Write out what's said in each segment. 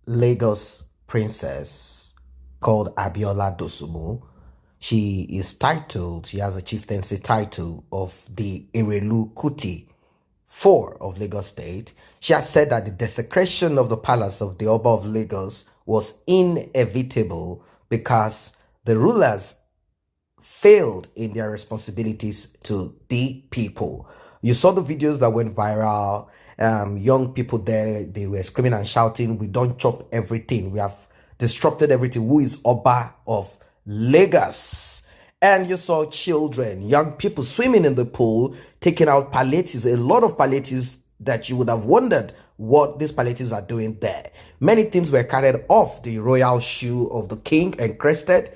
Lagos princess called Abiola Dosumu. She has a chieftaincy title of the Erelu Kuti 4 of Lagos State. She has said that the desecration of the palace of the Oba of Lagos was inevitable because the rulers failed in their responsibilities to the people. You saw the videos that went viral. Young people there, they were screaming and shouting, "We don't chop everything. We have disrupted everything. Who is Oba of Lagos?" And you saw children, young people swimming in the pool, taking out palliatives, a lot of palliatives that you would have wondered what these palliatives are doing there. Many things were carried off the royal shoe of the king and crested,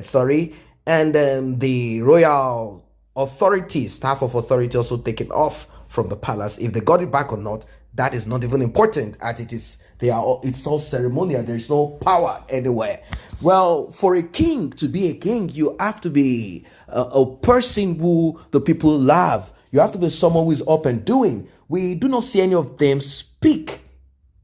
sorry, and the royal authority, staff of authority, also taken off from the palace. If they got it back or not, that is not even important, as it's all ceremonial. There is no power anywhere. Well, for a king to be a king, you have to be a person who the people love. You have to be someone who is up and doing. We do not see any of them speak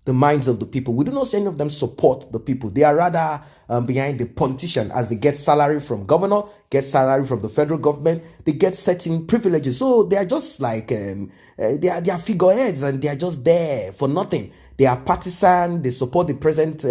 the minds of the people. We do not see any of them support the people. They are rather behind the politician, as they get salary from governor, get salary from the federal government. They get certain privileges. So they are just like, they are figureheads, and they are just there for nothing. They are partisan. They support the present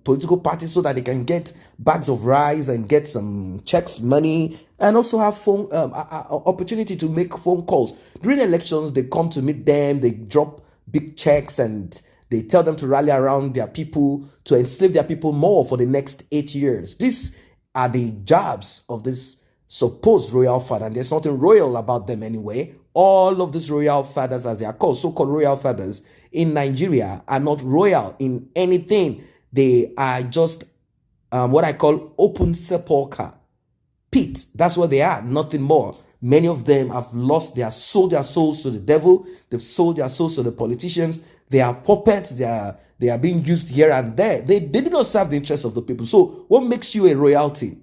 political party so that they can get bags of rice and get some checks money, and also have phone opportunity to make phone calls. During elections, they come to meet them. They drop big checks, and they tell them to rally around their people, to enslave their people more for the next 8 years. These are the jobs of this supposed royal father, and there's nothing royal about them anyway. All of these royal fathers, as they are called, so-called royal fathers in Nigeria, are not royal in anything. They are just what I call open sepulcher pit. That's what they are, nothing more. Many of them have sold their souls to the devil. They've sold their souls to the politicians. They are puppets. They are being used here and there. They do not serve the interests of the people. So what makes you a royalty?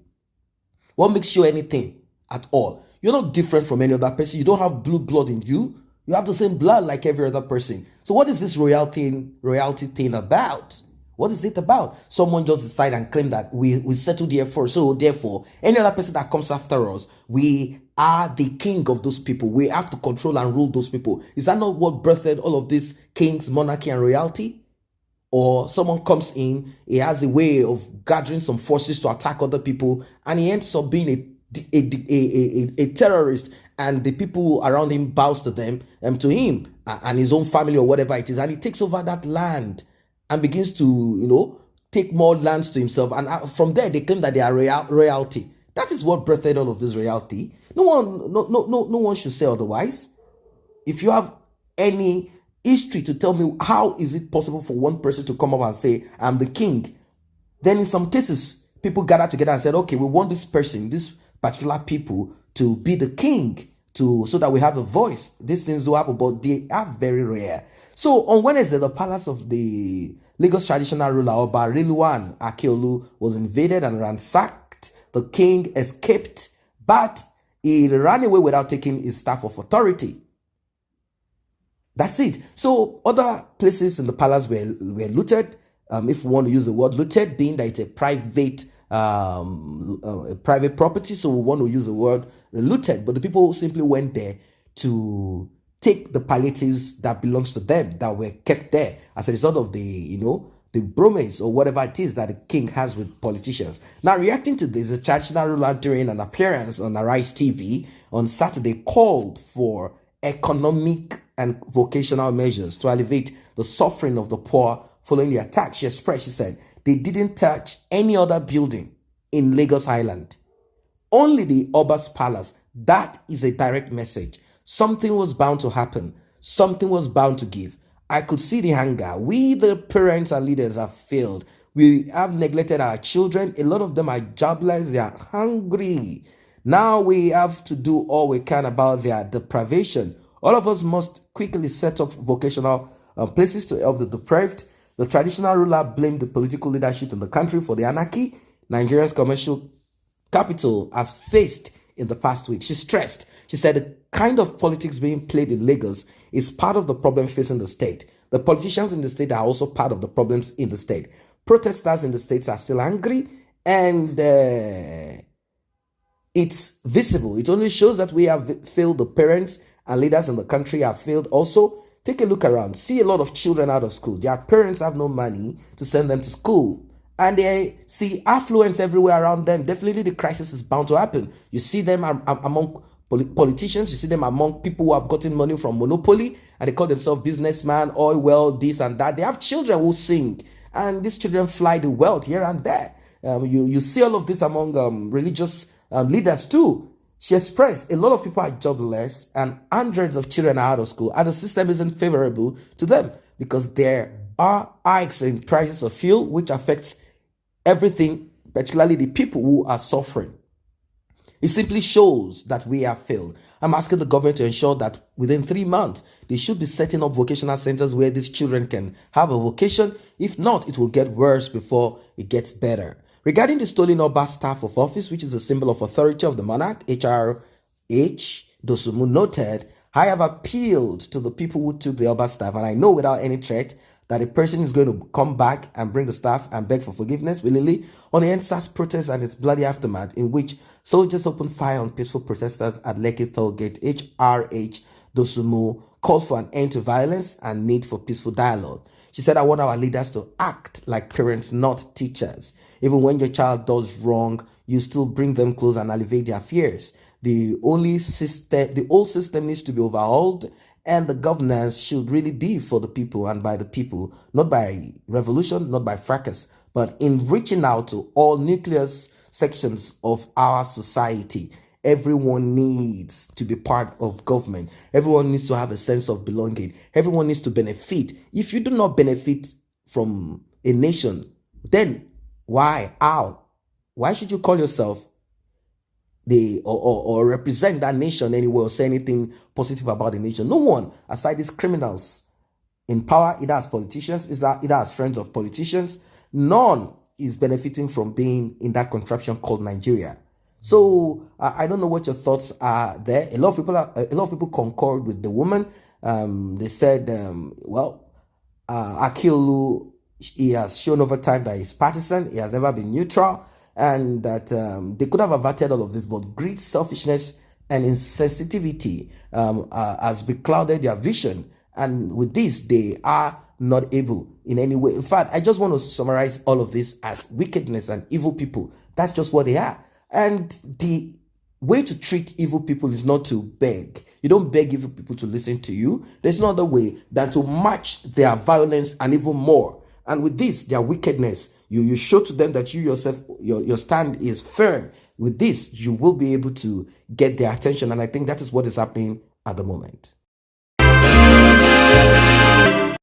What makes you anything at all? You're not different from any other person. You don't have blue blood in you. You have the same blood like every other person. So what is this royalty thing about? What is it about? Someone just decide and claim that we settled here first. So therefore, any other person that comes after us, we are the king of those people. We have to control and rule those people. Is that not what birthed all of this kings, monarchy, and royalty? Or someone comes in, he has a way of gathering some forces to attack other people, and he ends up being a terrorist, and the people around him bows to them, to him and his own family or whatever it is, and he takes over that land and begins to, take more lands to himself. And from there, they claim that they are royalty. That is what birthed all of this royalty. No one should say otherwise. If you have any history to tell me how is it possible for one person to come up and say, "I'm the king," then in some cases, people gathered together and said, "Okay, we want this person, this particular people, to be the king, so that we have a voice." These things do happen, but they are very rare. So on Wednesday, the palace of the Lagos traditional ruler Oba Erelu Akeolu was invaded and ransacked. The king escaped, but he ran away without taking his staff of authority. That's it. So other places in the palace were looted. If we want to use the word looted, being that it's a private property, so we want to use the word looted. But the people simply went there to take the palliatives that belongs to them, that were kept there as a result of the bromance or whatever it is that the king has with politicians. Now, reacting to this, the traditional ruler, during an appearance on Arise TV on Saturday, called for economic and vocational measures to alleviate the suffering of the poor following the attack. She said, they didn't touch any other building in Lagos Island, only the Oba's palace. That is a direct message. Something was bound to happen. Something was bound to give. I could see the hunger. We, the parents and leaders, have failed. We have neglected our children. A lot of them are jobless. They are hungry. Now we have to do all we can about their deprivation. All of us must quickly set up vocational places to help the deprived. The traditional ruler blamed the political leadership in the country for the anarchy Nigeria's commercial capital has faced in the past week. She stressed, she said, the kind of politics being played in Lagos is part of the problem facing the state. The politicians in the state are also part of the problems in the state. Protesters in the states are still angry, and it's visible. It only shows that we have failed. The parents and leaders in the country have failed also. Take a look around. See a lot of children out of school. Their parents have no money to send them to school. And they see affluence everywhere around them. Definitely the crisis is bound to happen. You see them among politicians. You see them among people who have gotten money from monopoly. And they call themselves businessman, oil well, this and that. They have children who sing. And these children fly the wealth here and there. You see all of this among religious leaders too. She expressed a lot of people are jobless and hundreds of children are out of school, and the system isn't favorable to them because there are hikes in prices of fuel, which affects everything, particularly the people who are suffering. It simply shows that we have failed. I'm asking the government to ensure that within 3 months, they should be setting up vocational centers where these children can have a vocation. If not, it will get worse before it gets better. Regarding the stolen Oba staff of office, which is a symbol of authority of the monarch, HRH Dosumu noted, I have appealed to the people who took the Oba staff, and I know without any threat that a person is going to come back and bring the staff and beg for forgiveness willingly on the NSAS protest and its bloody aftermath, in which soldiers opened fire on peaceful protesters at Lekki Tollgate. HRH Dosumu called for an end to violence and need for peaceful dialogue. She said, I want our leaders to act like parents, not teachers. Even when your child does wrong, you still bring them close and alleviate their fears. The old system needs to be overhauled, and the governance should really be for the people and by the people, not by revolution, not by fracas, but in reaching out to all nucleus sections of our society. Everyone needs to be part of government. Everyone needs to have a sense of belonging. Everyone needs to benefit. If you do not benefit from a nation, then why? How? Why should you call yourself or represent that nation anywhere or say anything positive about the nation? No one, aside these criminals in power, either as politicians, either as friends of politicians, none is benefiting from being in that contraption called Nigeria. So I don't know what your thoughts are there. A lot of people concord with the woman. They said, Akiolu, he has shown over time that he's partisan. He has never been neutral, and that they could have averted all of this, but greed, selfishness, and insensitivity has beclouded their vision. And with this, they are not able in any way. In fact, I just want to summarize all of this as wickedness and evil people. That's just what they are. And the way to treat evil people is not to beg. You don't beg evil people to listen to you. There's no other way than to match their violence and even more. And with this, their wickedness, you show to them that you yourself, your stand is firm. With this, you will be able to get their attention. And I think that is what is happening at the moment.